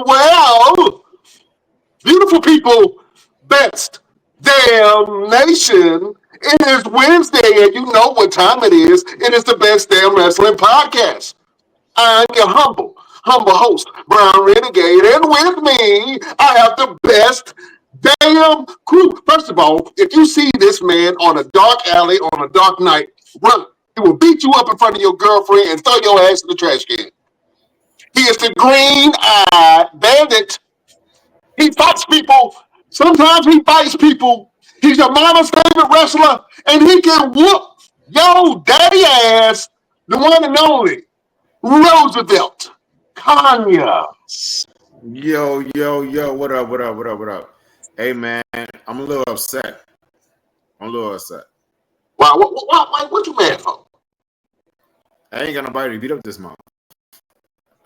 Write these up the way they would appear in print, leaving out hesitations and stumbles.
Well, beautiful people, best damn nation. It is Wednesday, and you know what time it is. It is the Best Damn Wrestling Podcast. I'm your humble host, Brown Renegade, and with me, I have the best damn crew. First of all, if you see this man on a dark alley on a dark night, run. He will beat you up in front of your girlfriend and throw your ass in the trash can. He is the green-eyed bandit. He fights people. Sometimes he fights people. He's your mama's favorite wrestler, and he can whoop yo daddy ass, the one and only Roosevelt Conyers. Yo, what up? Hey, man, I'm a little upset. Wow, what you mad for? I ain't got nobody to beat up this month.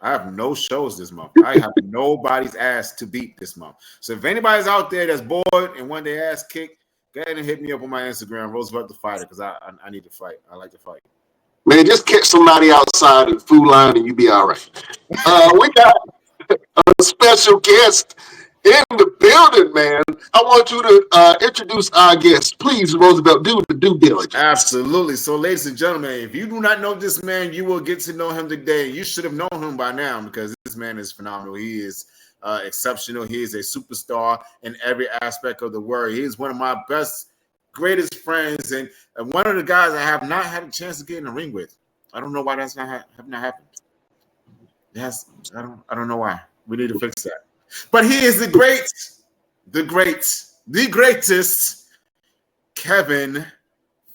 I have no shows this month. I have nobody's ass to beat this month. So if anybody's out there that's bored and want their ass kicked, go ahead and hit me up on my Instagram, Roosevelt the Fighter, because I need to fight. I like to fight. Man, just catch somebody outside in the food line and you be all right. We got a special guest in the building, man. I want you to introduce our guest. Please, Roosevelt, do the due diligence. Absolutely. So, ladies and gentlemen, if you do not know this man, you will get to know him today. You should have known him by now because this man is phenomenal. He is exceptional. He is a superstar in every aspect of the word. He is one of my best, greatest friends, and one of the guys I have not had a chance to get in the ring with. I don't know why that's not happened. Yes, I don't know why. We need to fix that. But he is the greatest Kevin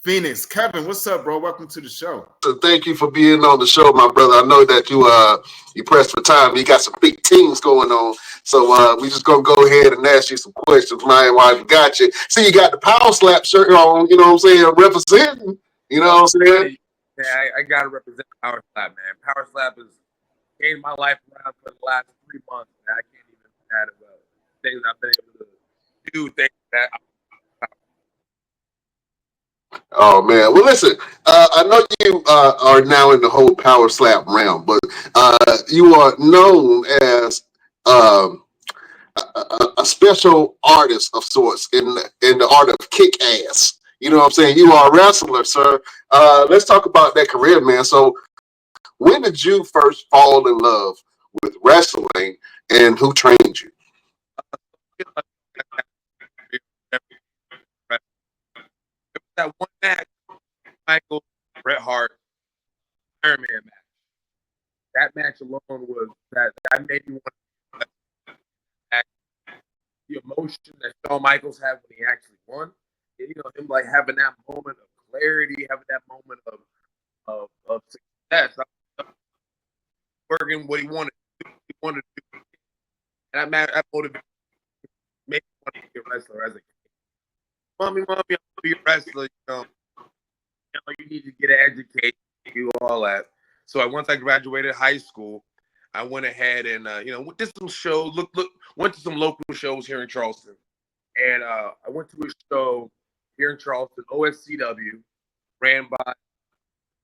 Phoenix. Kevin, what's up, bro? Welcome to the show. So thank you for being on the show, my brother. I know that you pressed for time. You got some big teams going on. So we just gonna go ahead and ask you some questions, man, while we got you. See, you got the Power Slap shirt on, you know what I'm saying, representing, you know what I'm saying? Yeah, I gotta represent Power Slap, man. Power Slap has changed my life around for the last 3 months, man. I can't even add about things I've been able to do, things that Oh man, well listen, I know you are now in the whole Power Slap realm, but you are known as a special artist of sorts in the art of kick ass. You know what I'm saying? You are a wrestler, sir. Let's talk about that career, man. So when did you first fall in love with wrestling, and who trained you? that one match, Michael, Bret Hart, Iron Man match. That match alone was that made me want to act. The emotion that Shawn Michaels had when he actually won. You know, him like having that moment of clarity, having that moment of success. Working what he wanted to do. And that motivated me to want to be a wrestler as a kid. Mommy, I want to be a wrestler. You need to get an education, do all that. So once I graduated high school, I went ahead and did some shows. Went to some local shows here in Charleston, and I went to a show here in Charleston, OSCW, ran by a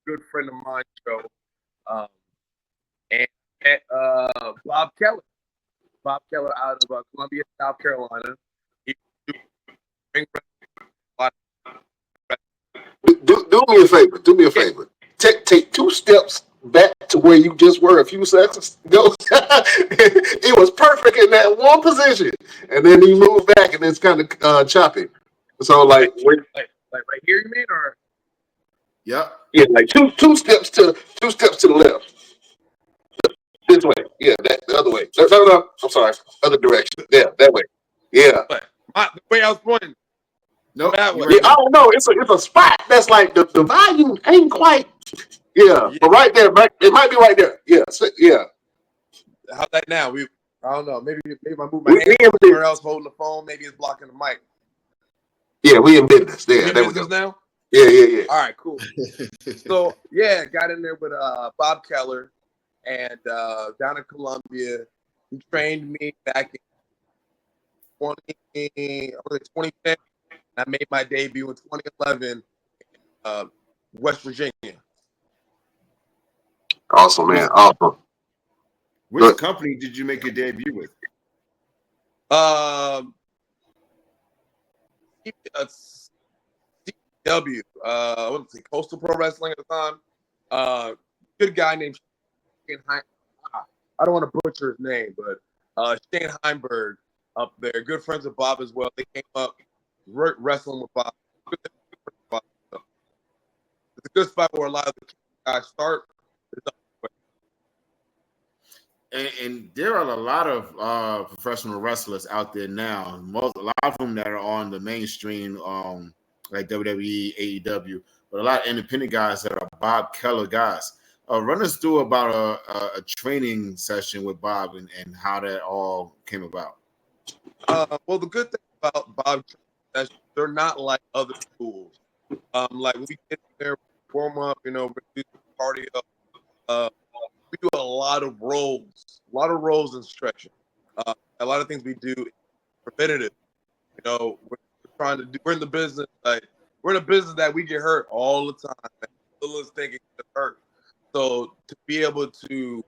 good friend of mine, show, and met Bob Keller. Bob Keller out of Columbia, South Carolina. Do me a favor. Take 2 steps back to where you just were a few seconds ago. It was perfect in that one position, and then you move back, and it's kind of choppy. So like right here, you mean, or yeah, like two steps to the left. This way, yeah, the other way. No. I'm sorry, other direction. Yeah, that way. Yeah. But the way I was pointing. No, that way. Yeah, I don't know. It's a spot that's like the volume ain't quite. Yeah, but right there, it might be right there. Yeah. How's that now? I don't know. Maybe I move my hand somewhere else, holding the phone. Maybe it's blocking the mic. Yeah, we in business. Yeah, there we go. Now? Yeah. All right, cool. So yeah, got in there with Bob Keller, and down in Columbia, he trained me back in 2010. I made my debut in 2011 in West Virginia. Awesome, man. Awesome. Which company did you make your debut with? CW. What was it? Coastal Pro Wrestling at the time. Good guy named Shane I don't want to butcher his name, but Shane Heinberg up there. Good friends with Bob as well. They came up wrestling with Bob. It's a good spot where a lot of the guys start. And there are a lot of professional wrestlers out there now. A lot of them that are on the mainstream, like WWE, AEW, but a lot of independent guys that are Bob Keller guys. Run us through about a training session with Bob and how that all came about. Well, the good thing about Bob is they're not like other schools. Like we get there, warm up, we do cardio. We do a lot of rolls and stretching. A lot of things we do preventative. We're trying to do. We're in the business that we get hurt all the time. Man. The littlest thing gets hurt. So to be able to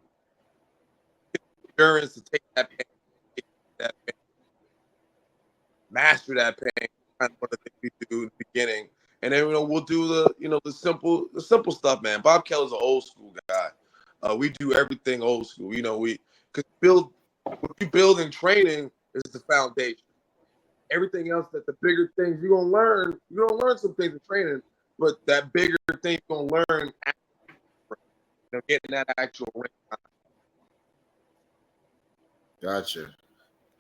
get endurance to take that pain, master that pain, kind of what the things we do in the beginning, and then we'll do the simple stuff, man. Bob Keller's an old school guy. We do everything old school. What you build in training is the foundation. Everything else, that the bigger things you're gonna learn, some things in training, but that bigger thing you're gonna learn after, getting that actual ring time. Gotcha.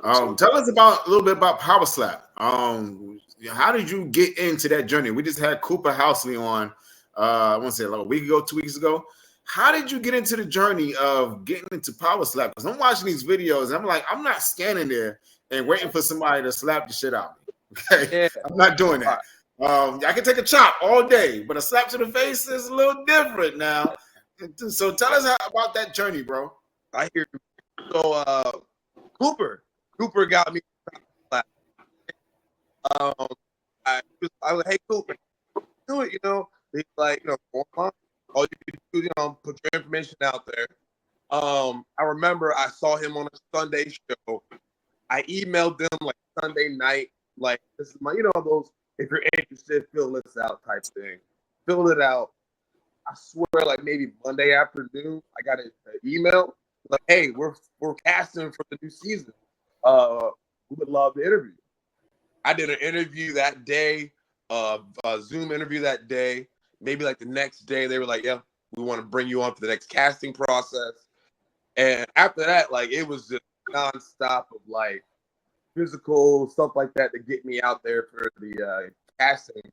Tell us a little bit about Power Slap. How did you get into that journey? We just had Cooper Housley on, I want to say like a week ago, 2 weeks ago. How did you get into the journey of getting into Power Slap? Because I'm watching these videos and I'm like, I'm not standing there and waiting for somebody to slap the shit out of me. Okay, yeah. I'm not doing that. I can take a chop all day, but a slap to the face is a little different now. So tell us about that journey, bro. I hear you. So Cooper got me. I was like, hey, Cooper, do it, He's like, all you can do, put your information out there. I remember I saw him on a Sunday show. I emailed them like Sunday night, like, this is my, those, if you're interested, fill this out type thing. Filled it out. I swear, like maybe Monday afternoon, I got an email like, hey, we're casting for the new season. We would love to interview. I did an interview that day, a Zoom interview that day. Maybe like the next day, they were like, yeah, we want to bring you on for the next casting process. And after that, like, it was just nonstop of like physical stuff like that to get me out there for the casting.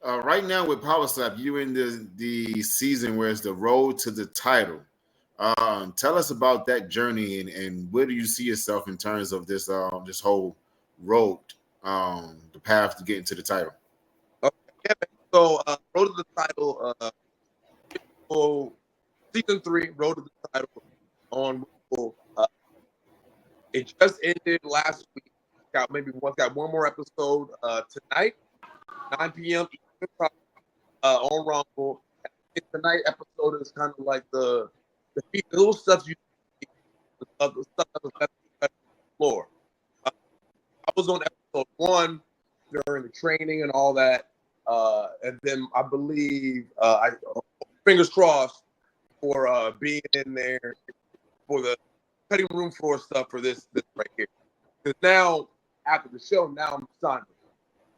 Right now with Power Slap, you in the season where it's the road to the title. Tell us about that journey and where do you see yourself in terms of this this whole road, the path to getting to the title? Okay, yeah, so road to the title, season 3, road to the title on. It just ended last week. Got one more episode tonight, 9 p.m. On Rumble. Tonight episode is kind of like the little stuff the stuff that was left on the floor. I was on episode 1 during the training and all that, and then I believe I fingers crossed for being in there for the cutting room floor stuff for this right here. Because now after the show, now I'm signed.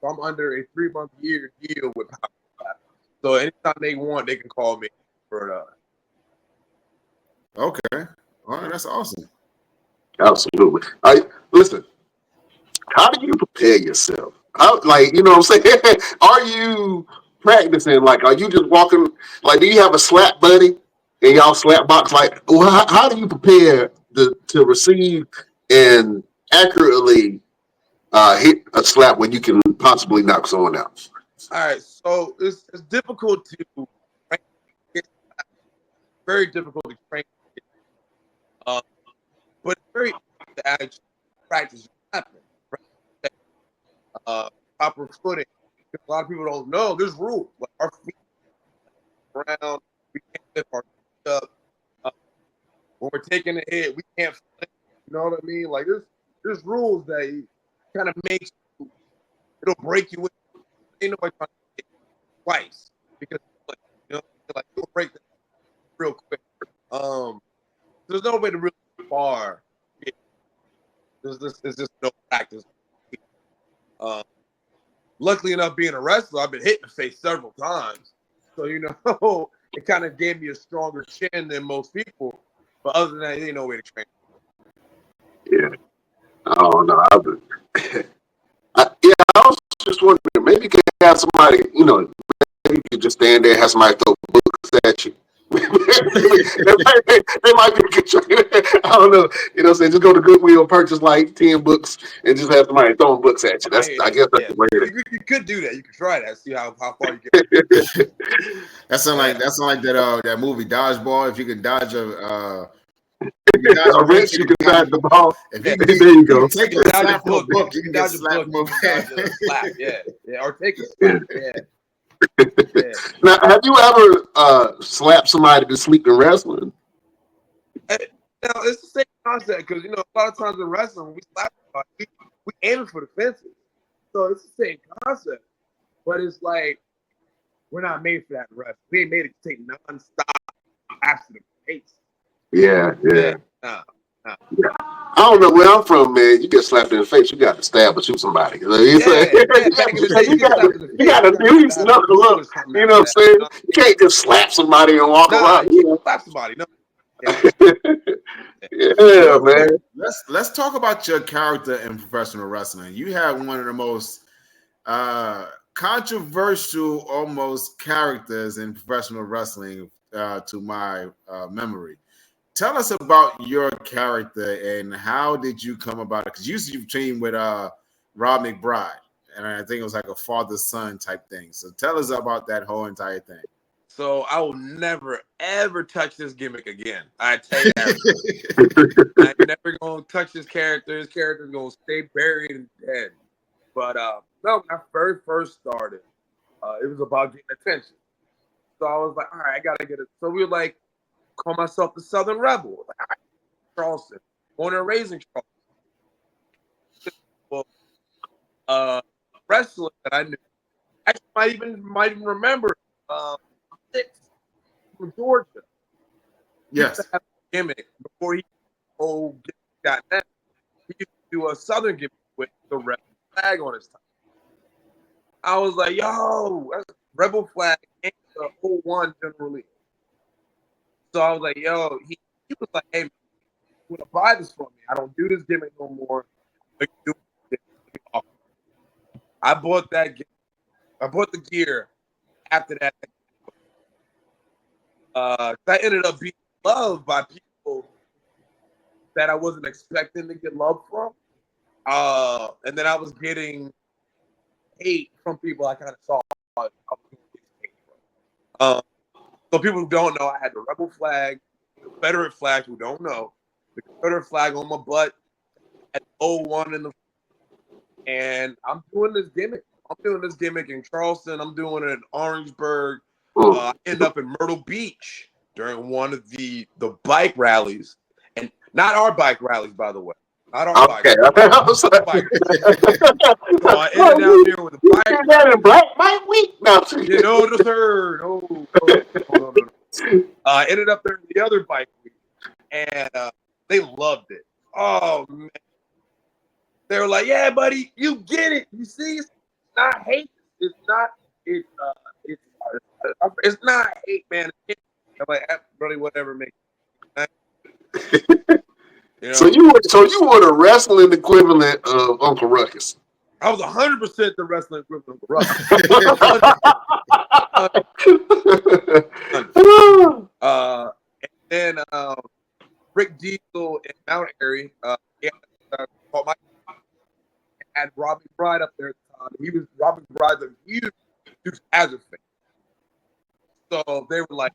So I'm under a 3-month deal with Power Slap. So anytime they want, they can call me for Okay. All right, that's awesome. Absolutely. Listen, how do you prepare yourself? Like, you know what I'm saying? Are you practicing? Like, are you just walking? Like, do you have a slap buddy and y'all slap box? Like, well, how do you prepare to receive and accurately hit a slap when you can possibly knock someone out? All right, so it's difficult to very difficult to train, but it's very easy to actually practice slapping. Proper footing. A lot of people don't know there's rules. Like our feet around. We can't lift our feet up. When we're taking a hit, we can't flip. You know what I mean? Like there's rules that kind of makes you, it'll break you. Ain't nobody trying to hit twice because you know, like you'll break that real quick. There's no way to really spar. There's just no practice. Luckily enough, being a wrestler, I've been hit in the face several times. So, you know, it kind of gave me a stronger chin than most people. But other than that, there ain't no way to train. Yeah. I don't know. I was just wondering, maybe you could have somebody, you know, maybe you could just stand there and have somebody throw books at you. they might be good trainer. I don't know. You know what I'm saying? Just go to Goodwill, purchase like 10 books, and just have somebody throwing books at you. I guess that's the way it is. You could do that. You could try that. See how far you get. That's like that movie Dodgeball. If you can dodge a wrench, you can dodge the ball. There you go. Take a slap from a book. You can dodge a book. Yeah. Or take a slap. Yeah. Now, have you ever slapped somebody to sleep in wrestling? Now, it's the same concept because, you know, a lot of times in wrestling, when we slap somebody, we aiming for the fences. So it's the same concept. But it's like, we're not made for that in wrestling. We ain't made it to take non-stop after the face. Yeah. Nah. I don't know where I'm from, man. You get slapped in the face, you got to stab or shoot somebody. You got to do some knuckle up. You know what I'm saying? You can't just slap somebody and walk around. You can't slap somebody. No. Yeah, man. Let's talk about your character in professional wrestling. You have one of the most controversial, almost characters in professional wrestling, to my memory. Tell us about your character and how did you come about it? Because you've trained with Rob McBride, and I think it was like a father-son type thing. So tell us about that whole entire thing. So I will never, ever touch this gimmick again. I tell you that. I'm never going to touch this character. His character's going to stay buried and dead. But no, when I first started, it was about getting attention. So I was like, all right, I got to get it. So we were like, call myself the Southern Rebel. Like, all right, Charleston. Born and raised in Charleston. Well, wrestler that I knew. Actually, might even remember from Georgia. Yes. He used to have a gimmick before he got that. He used to do a Southern gimmick with the Rebel flag on his top. I was like, yo, that's a Rebel flag and the 01 generally. So I was like, yo, he was like, hey, man, you want to buy this from me? I don't do this gimmick no more. I bought that gimmick. I bought the gear after that. That ended up being loved by people that I wasn't expecting to get love from. And then I was getting hate from people I kind of saw. So people who don't know, I had the Rebel flag, the Confederate flag, who don't know, the Confederate flag on my butt at 01 and I'm doing this gimmick. I'm doing this gimmick in Charleston. I'm doing it in Orangeburg. I end up in Myrtle Beach during one of the bike rallies. And not our bike rallies, by the way. Not our bike rallies. So I ended down there with the bike. That in Black Bike Week? No. You know, the third. No. I ended up there in the other bike week. And they loved it. Oh, man. They were like, yeah, buddy, you get it. You see, it's not hate. It's not hate, man. I'm like, really, whatever makes it. You know? So you were the wrestling equivalent of Uncle Ruckus. I was 100% the wrestling equivalent of Ruckus. And then Rick Diesel and Mount Airy had Robbie Bride up there at the time. Robbie Bride's a huge Hazard fan. So they were like,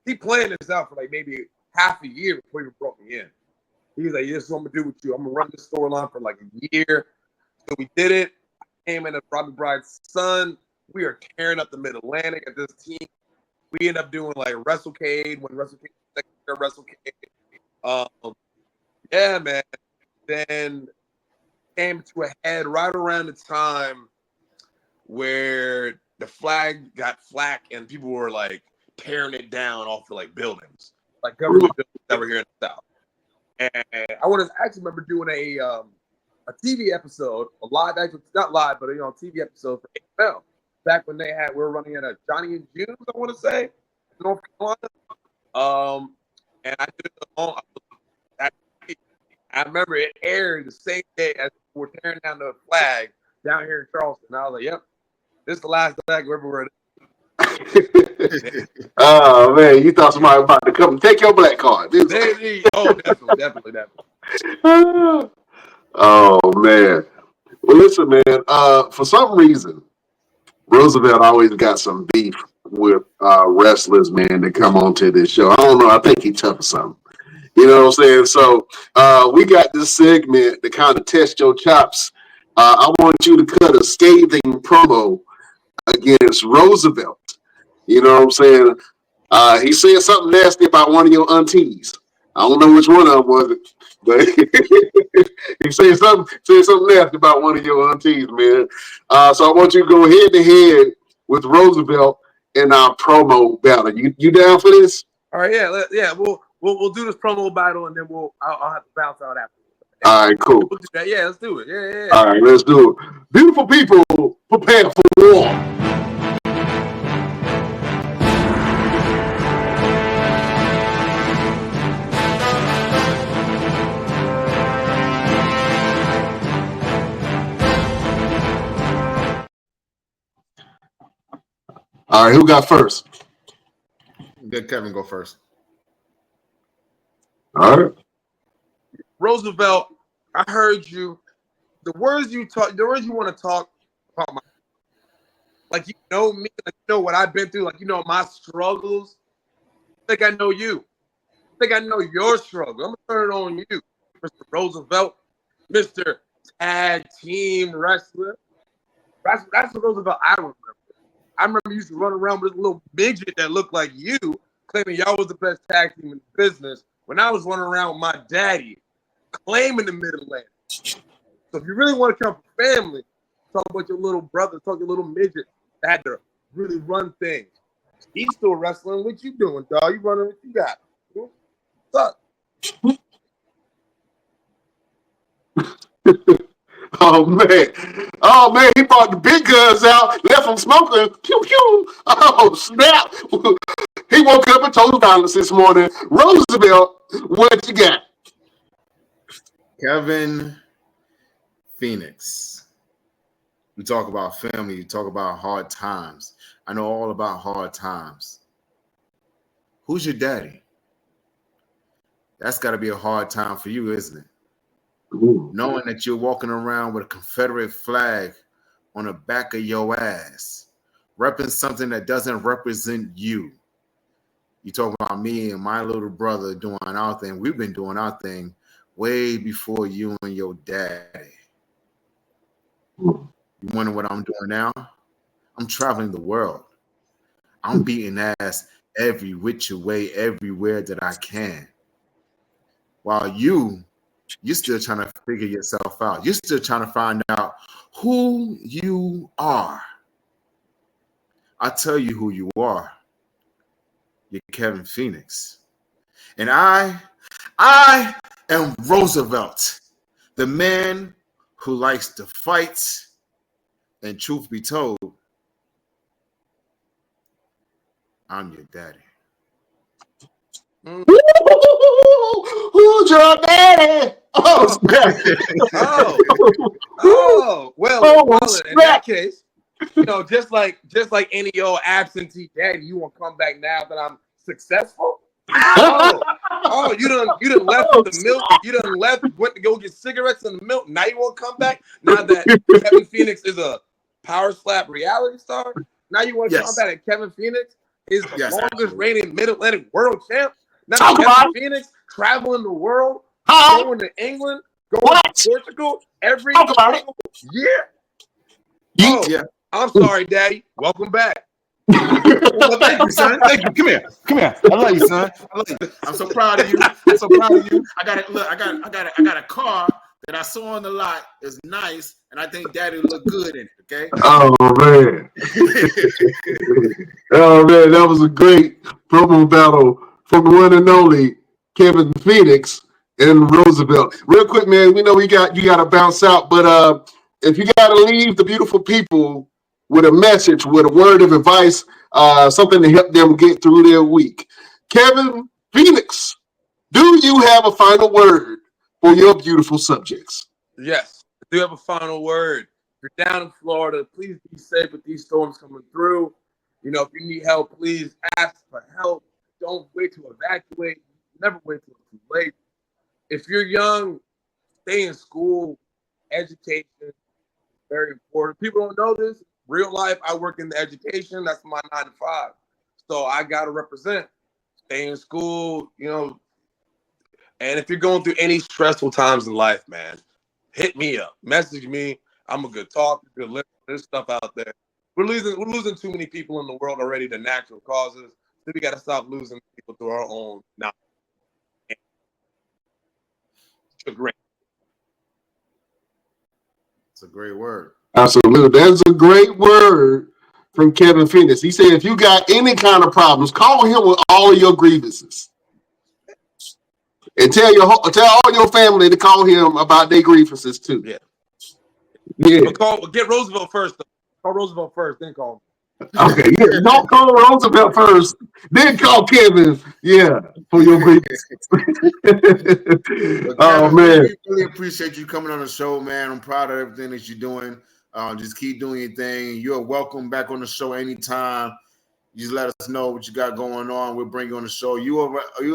he planned this out for like maybe half a year before he brought me in. He was like, this is what I'm going to do with you. I'm going to run this storyline for like a year. So we did it. I came in as Robbie Bride's son. We are tearing up the Mid-Atlantic at this team. We end up doing like WrestleCade when WrestleCade. Yeah, man. Then came to a head right around the time where the flag got flack and people were like tearing it down off of like buildings, like government buildings that were here in the South. And I actually remember doing a TV episode, a live, actually not live, but TV episode for AFL back when we were running at a Johnny and June's, I want to say, North Carolina. And I did I remember it aired the same day as we were tearing down the flag down here in Charleston. And I was like, yep, this is the last flag we're ever Oh man, you thought somebody was about to come and take your black card. Definitely. Oh man. Well, listen, man. For some reason, Roosevelt always got some beef with wrestlers, man, that come onto this show. I don't know. I think he's tough or something. You know what I'm saying? So we got this segment to kind of test your chops. I want you to cut a scathing promo against Roosevelt. You know what I'm saying? He said something nasty about one of your aunties. I don't know which one of them was it, but he said something nasty about one of your aunties, man. So I want you to go head to head with Roosevelt in our promo battle. You down for this? All right, yeah. We'll do this promo battle and then I'll have to bounce out after. All right, cool. We'll do that. Yeah, let's do it. Yeah. All right, let's do it. Beautiful people, prepare for war. All right, who got first? Let Kevin go first. All right. Roosevelt, I heard you. The words you want to talk about, like you know me, like you know what I've been through, like you know my struggles. I think I know you. I think I know your struggle. I'm gonna turn it on you, Mr. Roosevelt, Mr. Tag Team Wrestler. That's the Roosevelt I remember. I remember you used to run around with this little midget that looked like you, claiming y'all was the best tag team in the business. When I was running around with my daddy, claiming the Mid-Atlantic. So if you really want to come from family, talk about your little brother, talk your little midget that had to really run things. He's still wrestling. What you doing, dog? You running what you got? What's up? Oh man, he brought the big guns out, left him smoking. Pew pew. Oh snap! He woke up and told violence this morning. Roosevelt, what you got? Kevin Phoenix. You talk about family, you talk about hard times. I know all about hard times. Who's your daddy? That's got to be a hard time for you, isn't it? Ooh. Knowing that you're walking around with a Confederate flag on the back of your ass, repping something that doesn't represent you. You talk about me and my little brother doing our thing. We've been doing our thing way before you and your daddy. You wonder what I'm doing now? I'm traveling the world. I'm beating ass every which way, everywhere that I can. While you're still trying to figure yourself out. You're still trying to find out who you are. I'll tell you who you are. You're Kevin Phoenix. And I am Roosevelt, the man who likes to fight. And truth be told, I'm your daddy. Who's your daddy? Oh, snap. Well, in that case, just like any old absentee daddy, you want to come back now that I'm successful? You done left the milk. You done went to go get cigarettes in the milk. Now you want to come back? Now that Kevin Phoenix is a power slap reality star, now you want to come back and Kevin Phoenix is the longest reigning Mid-Atlantic world champ. Now Kevin Phoenix traveling the world, going to England, going to Portugal every year. I'm sorry, Daddy. Welcome back. Well, thank you, son. Thank you. Come here. I love you, son. I love you. I'm so proud of you. I got it. Look, I got a car that I saw on the lot. It's nice, and I think Daddy look good in it. Okay. Oh man. Oh man, that was a great promo battle from the one and only Kevin Phoenix and Roosevelt. Real quick, man, we know you got to bounce out, but if you got to leave the beautiful people with a message, with a word of advice, something to help them get through their week, Kevin Phoenix, do you have a final word for your beautiful subjects? Yes, I do have a final word. If you're down in Florida, please be safe with these storms coming through. You know, if you need help, please ask for help. Don't wait to evacuate. Never wait till it's too late. If you're young, stay in school. Education is very important. People don't know this. Real life, I work in the education. That's my 9 to 5. So I got to represent. Stay in school, you know. And if you're going through any stressful times in life, man, hit me up. Message me. I'm a good talker, good listener. There's stuff out there. We're losing too many people in the world already to natural causes. So we got to stop losing people through our own. Now, great. It's a great word. Absolutely. That's a great word from Kevin Phoenix. He said, if you got any kind of problems, call him with all of your grievances. And tell all your family to call him about their grievances too. Yeah. Yeah. But get Roosevelt first, though. Call Roosevelt first, then call him. Okay, yeah. Don't call Roosevelt first, then call Kevin. Yeah, for your grievances. Oh man, we really appreciate you coming on the show, man. I'm proud of everything that you're doing. Just keep doing your thing. You're welcome back on the show anytime. You just let us know what you got going on. We'll bring you on the show. You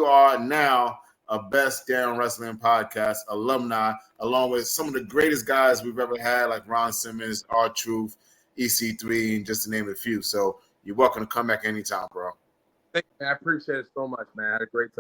are now a Best Damn Wrestling Podcast alumni, along with some of the greatest guys we've ever had, like Ron Simmons, R-Truth, EC3, and just to name a few. So you're welcome to come back anytime, bro. Thank you, man. I appreciate it so much, man. I had a great time.